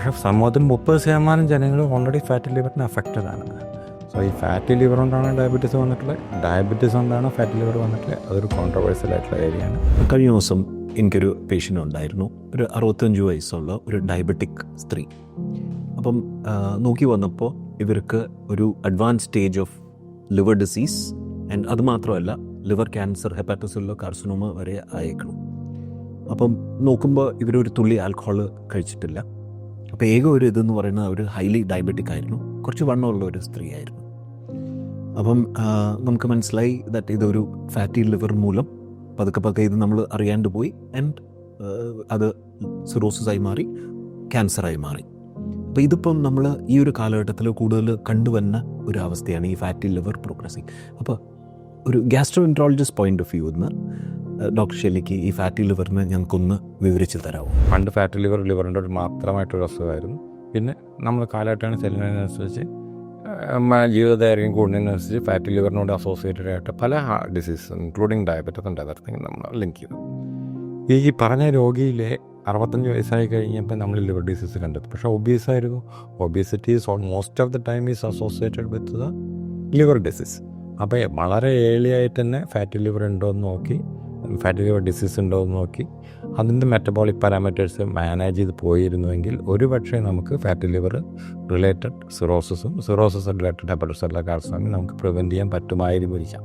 പക്ഷേ സമൂഹത്തിൽ 30% ജനങ്ങൾ ഓൾറെഡി ഫാറ്റി ലിവറിന് അഫക്റ്റഡ് ആണ്. സോ ഈ ഫാറ്റി ലിവർ കൊണ്ടാണ് ഡയബറ്റീസ് വന്നിട്ടുള്ളത്, ഡയബറ്റീസ് കൊണ്ടാണ് ഫാറ്റി ലിവർ വന്നിട്ടുള്ളത്. അതൊരു കോൺട്രവേഴ്സ്യൽ ആയിട്ടുള്ള ഏരിയയാണ്. കഴിഞ്ഞ ദിവസം എനിക്കൊരു പേഷ്യൻ്റ് ഉണ്ടായിരുന്നു, ഒരു 65 വയസ്സുള്ള ഒരു ഡയബറ്റിക് സ്ത്രീ. അപ്പം നോക്കി വന്നപ്പോൾ ഇവർക്ക് ഒരു advance stage of liver disease and അതുമാത്രമല്ല ലിവർ ക്യാൻസർ, ഹെപ്പാറ്റോസെല്ലുലാർ കാർസിനോമ വരെ ആയേക്കണം. അപ്പം നോക്കുമ്പോൾ ഇവരൊരു തുള്ളി ആൽക്കഹോൾ കഴിച്ചിട്ടില്ല. അപ്പോൾ ഏക ഒരു ഇതെന്ന് പറയുന്നത് അവർ ഹൈലി ഡയബറ്റിക് ആയിരുന്നു, കുറച്ച് വണ്ണമുള്ള ഒരു സ്ത്രീ ആയിരുന്നു. അപ്പം നമുക്ക് മനസ്സിലായി ദാറ്റ് ഇതൊരു ഫാറ്റി ലിവർ മൂലം പതുക്കെ ഇത് നമ്മൾ അറിയാണ്ട് പോയി ആൻഡ് അത് സിറോസിസായി മാറി, ക്യാൻസറായി മാറി. അപ്പോൾ ഇതിപ്പം നമ്മൾ ഈ ഒരു കാലഘട്ടത്തിൽ കൂടുതൽ കണ്ടുവന്ന ഒരു അവസ്ഥയാണ് ഈ ഫാറ്റി ലിവർ പ്രോഗ്രസിങ്. അപ്പോൾ ഒരു ഗ്യാസ്ട്രോഎൻട്രോളജിസ്റ്റ് പോയിന്റ് ഓഫ് വ്യൂ നിന്ന് ഡോക്ടർ ഷെല്ലിക്ക് ഈ ഫാറ്റി ലിവറിന് ഞങ്ങൾക്കൊന്ന് വിവരിച്ച് തരാമോ? പണ്ട് ഫാറ്റി ലിവറിൻ്റെ ഒരു മാത്രമായിട്ടൊരു അസുഖമായിരുന്നു. പിന്നെ നമ്മൾ കാലഘട്ടമാണ് ചെല്ലുന്നതിനനുസരിച്ച് ജീവിതദൈർഘ്യം കൂടുന്നതിനനുസരിച്ച് ഫാറ്റി ലിവറിനോട് അസോസിയേറ്റഡ് ആയിട്ട് പല ഡിസീസ് ഇൻക്ലൂഡിങ് ഡയബറ്റീസ് ഉണ്ട്, അതൊക്കെ നമ്മൾ ലിങ്ക് ചെയ്തു. ഈ പറഞ്ഞ രോഗിയിലെ 65 വയസ്സായി കഴിഞ്ഞപ്പോൾ നമ്മൾ ലിവർ ഡിസീസ് കണ്ടെത്തി. പക്ഷേ ഒബീസ് ആയിരുന്നു. Obesity is most of the time is associated with the liver disease. അപ്പോൾ വളരെ ഏർലി ആയിട്ട് തന്നെ ഫാറ്റി ലിവർ ഉണ്ടോ എന്ന് നോക്കി, ഫാറ്റി ലിവർ ഡിസീസ് ഉണ്ടോ എന്ന് നോക്കി അതിൻ്റെ മെറ്റബോളിക് പാരാമീറ്റേഴ്സ് മാനേജ് ചെയ്ത് പോയിരുന്നുവെങ്കിൽ ഒരു പക്ഷേ നമുക്ക് fatty liver related cirrhosis related hepatocellular carcinoma നമുക്ക് പ്രിവെൻറ്റ് ചെയ്യാൻ പറ്റുമായിരിക്കാം.